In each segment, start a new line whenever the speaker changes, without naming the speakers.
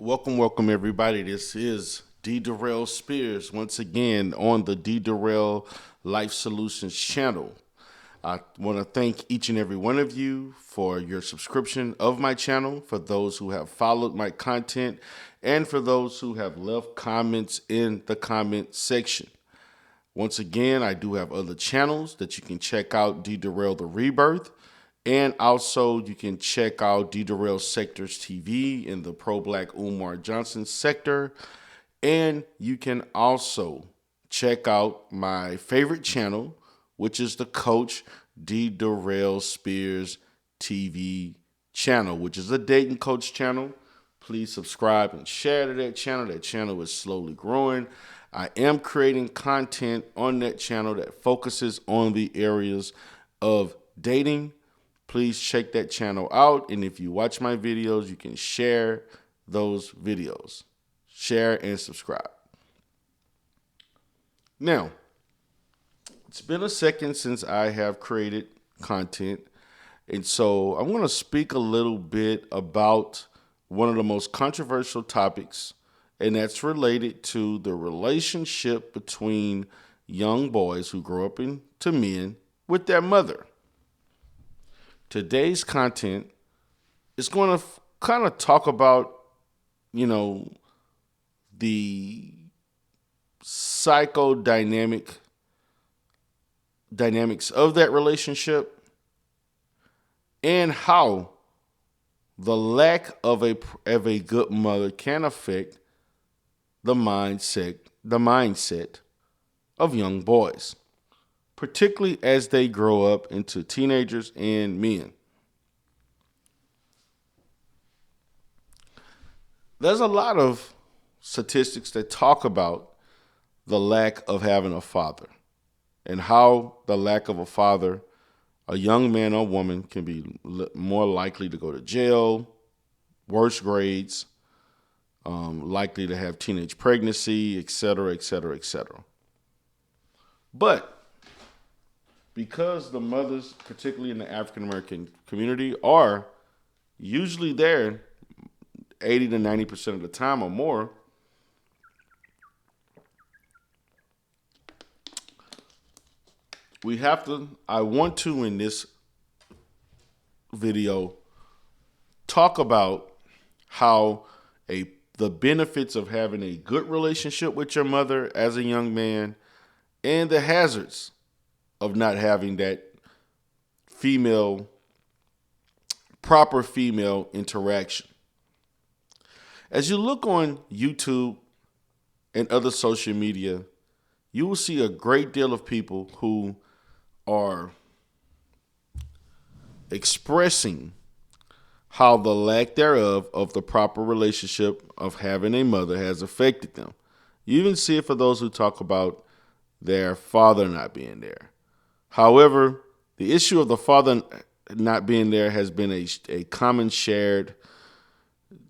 Welcome everybody. This is D. Darrell Spears once again on the D. Darrell Life Solutions channel. I want to thank each and every one of you for your subscription of my channel, for those who have followed my content, and for those who have left comments in the comment section. Once again, I do have other channels that you can check out: D. Darrell The Rebirth. And also, you can check out D. Darrell Sectors TV in the pro-black Umar Johnson sector. And you can also check out my favorite channel, which is the Coach D. Darrell Spears TV channel, which is a dating coach channel. Please subscribe and share to that channel. That channel is slowly growing. I am creating content on that channel that focuses on the areas of dating. Please check that channel out. And if you watch my videos, you can share those videos. Share and subscribe. Now, it's been a second since I have created content. And so I want to speak a little bit about one of the most controversial topics, and that's related to the relationship between young boys who grow up into men with their mother. Today's content is going to kind of talk about, the psychodynamic dynamics of that relationship and how the lack of a good mother can affect the mindset of young boys, particularly as they grow up into teenagers and men. There's a lot of statistics that talk about the lack of having a father and how the lack of a father, a young man or woman, can be more likely to go to jail, worse grades, likely to have teenage pregnancy, et cetera, et cetera, et cetera. But because the mothers, particularly in the African American community, are usually there 80 to 90% of the time or more, I want to, in this video, talk about how the benefits of having a good relationship with your mother as a young man and the hazards of not having that proper female interaction. As you look on YouTube and other social media, you will see a great deal of people who are expressing how the lack thereof of the proper relationship of having a mother has affected them. You even see it for those who talk about their father not being there. However, the issue of the father not being there has been a common shared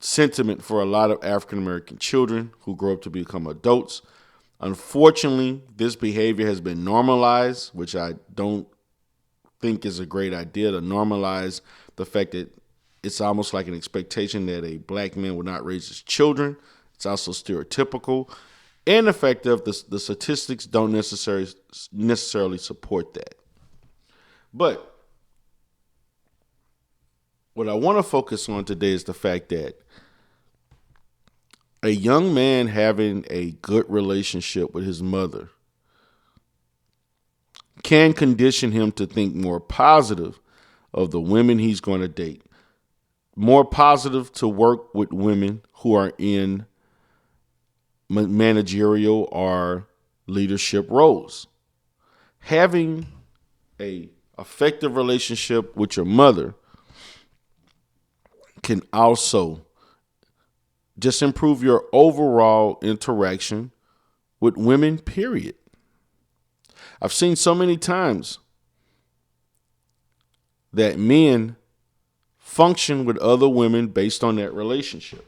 sentiment for a lot of African American children who grow up to become adults. Unfortunately, this behavior has been normalized, which I don't think is a great idea, to normalize the fact that it's almost like an expectation that a black man will not raise his children. It's also stereotypical. And the fact that the statistics don't necessarily support that. But what I want to focus on today is the fact that a young man having a good relationship with his mother can condition him to think more positive of the women he's going to date, more positive to work with women who are in managerial or leadership roles. Having a effective relationship with your mother can also just improve your overall interaction with women, period. I've seen so many times that men function with other women based on that relationship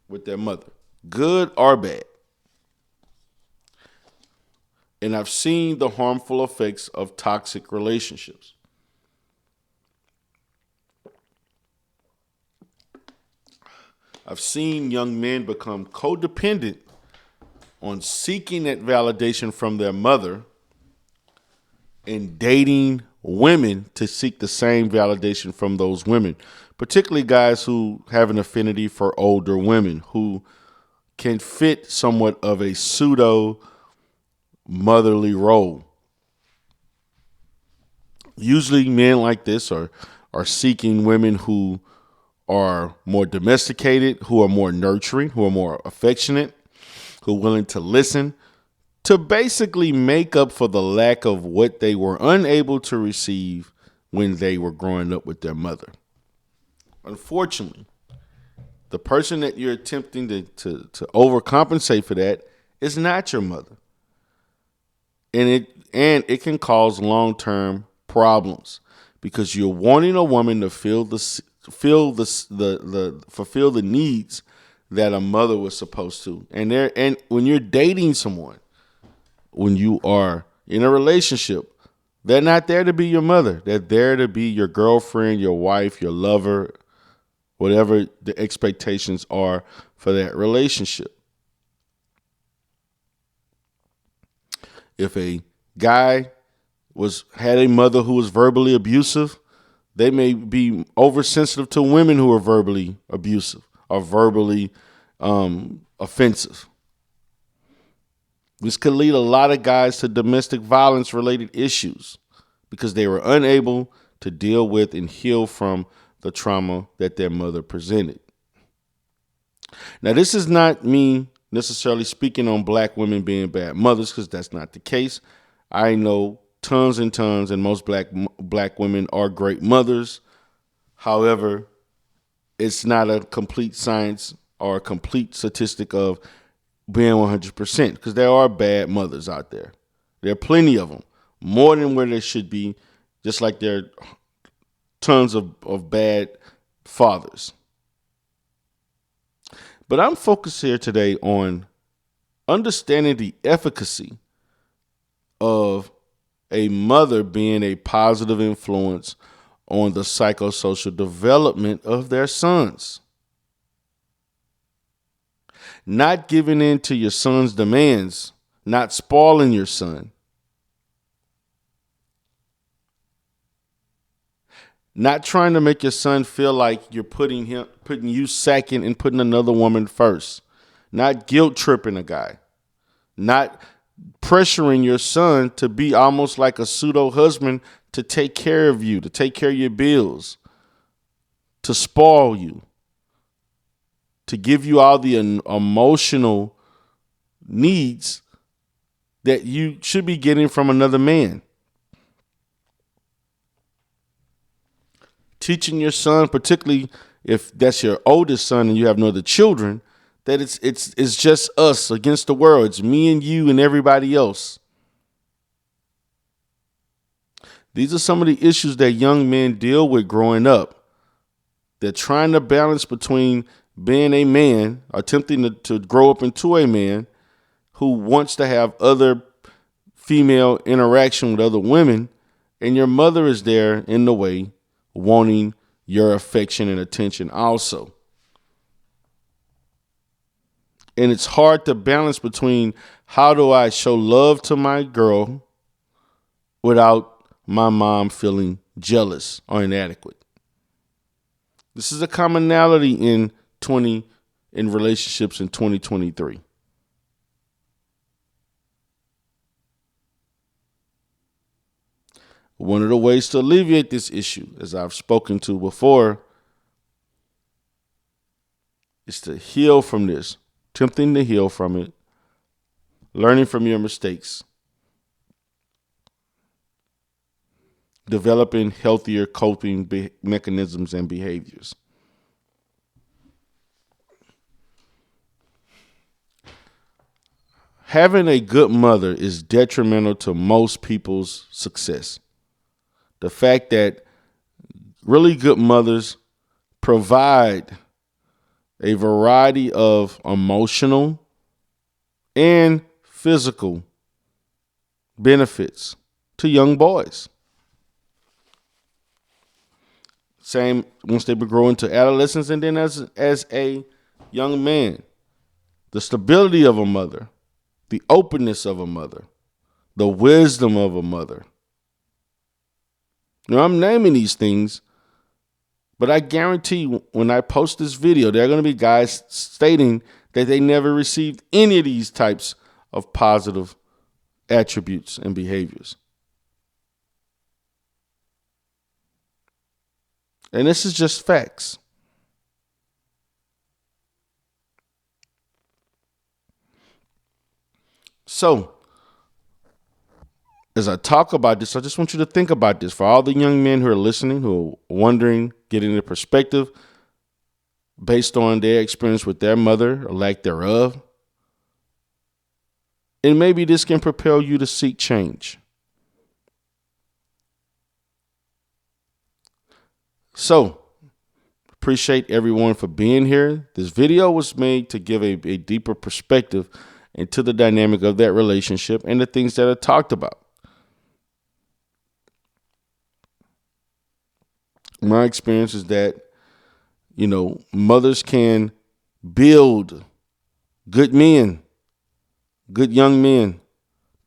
with their mother, good or bad. And I've seen the harmful effects of toxic relationships. I've seen young men become codependent on seeking that validation from their mother and dating women to seek the same validation from those women, particularly guys who have an affinity for older women who can fit somewhat of a pseudo motherly role. Usually men like this are seeking women who are more domesticated, who are more nurturing, who are more affectionate, who are willing to listen, to basically make up for the lack of what they were unable to receive when they were growing up with their mother. Unfortunately, the person that you're attempting to overcompensate for that is not your mother. And it can cause long-term problems because you're wanting a woman to fulfill the needs that a mother was supposed to. And when you're dating someone, when you are in a relationship, they're not there to be your mother. They're there to be your girlfriend, your wife, your lover, whatever the expectations are for that relationship. If a guy had a mother who was verbally abusive, they may be oversensitive to women who are verbally abusive or verbally offensive. This could lead a lot of guys to domestic violence related issues because they were unable to deal with and heal from the trauma that their mother presented. Now, this is not me necessarily speaking on black women being bad mothers, because that's not the case. I know tons and tons, and most black women are great mothers. However, it's not a complete science or a complete statistic of being 100%, because there are bad mothers out there. There are plenty of them, more than where there should be, just like there are tons of bad fathers. But I'm focused here today on understanding the efficacy of a mother being a positive influence on the psychosocial development of their sons. Not giving in to your son's demands, not spoiling your son. Not trying to make your son feel like you're putting you second and putting another woman first. Not guilt tripping a guy. Not pressuring your son to be almost like a pseudo husband to take care of you, to take care of your bills, to spoil you, to give you all the emotional needs that you should be getting from another man. Teaching your son, particularly if that's your oldest son and you have no other children, that it's just us against the world. It's me and you and everybody else. These are some of the issues that young men deal with growing up. They're trying to balance between being a man, attempting to grow up into a man who wants to have other female interaction with other women, and your mother is there in the way, wanting your affection and attention also. And it's hard to balance between how do I show love to my girl without my mom feeling jealous or inadequate. This is a commonality in relationships in 2023. One of the ways to alleviate this issue, as I've spoken to before, is to heal from this, attempting to heal from it, learning from your mistakes, developing healthier coping mechanisms and behaviors. Having a good mother is detrimental to most people's success. The fact that really good mothers provide a variety of emotional and physical benefits to young boys. Same once they grow into adolescence, and then as a young man, the stability of a mother, the openness of a mother, the wisdom of a mother. Now, I'm naming these things, but I guarantee when I post this video, there are going to be guys stating that they never received any of these types of positive attributes and behaviors. And this is just facts. So, as I talk about this, I just want you to think about this. For all the young men who are listening, who are wondering, getting a perspective based on their experience with their mother or lack thereof. And maybe this can propel you to seek change. So, appreciate everyone for being here. This video was made to give a deeper perspective into the dynamic of that relationship and the things that are talked about. My experience is that, mothers can build good men, good young men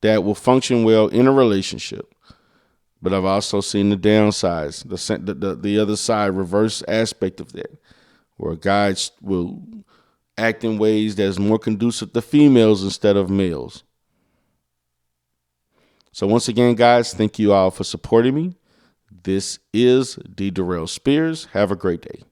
that will function well in a relationship. But I've also seen the downsides, the other side, reverse aspect of that, where guys will act in ways that's more conducive to females instead of males. So once again, guys, thank you all for supporting me. This is D. Darrell Spears. Have a great day.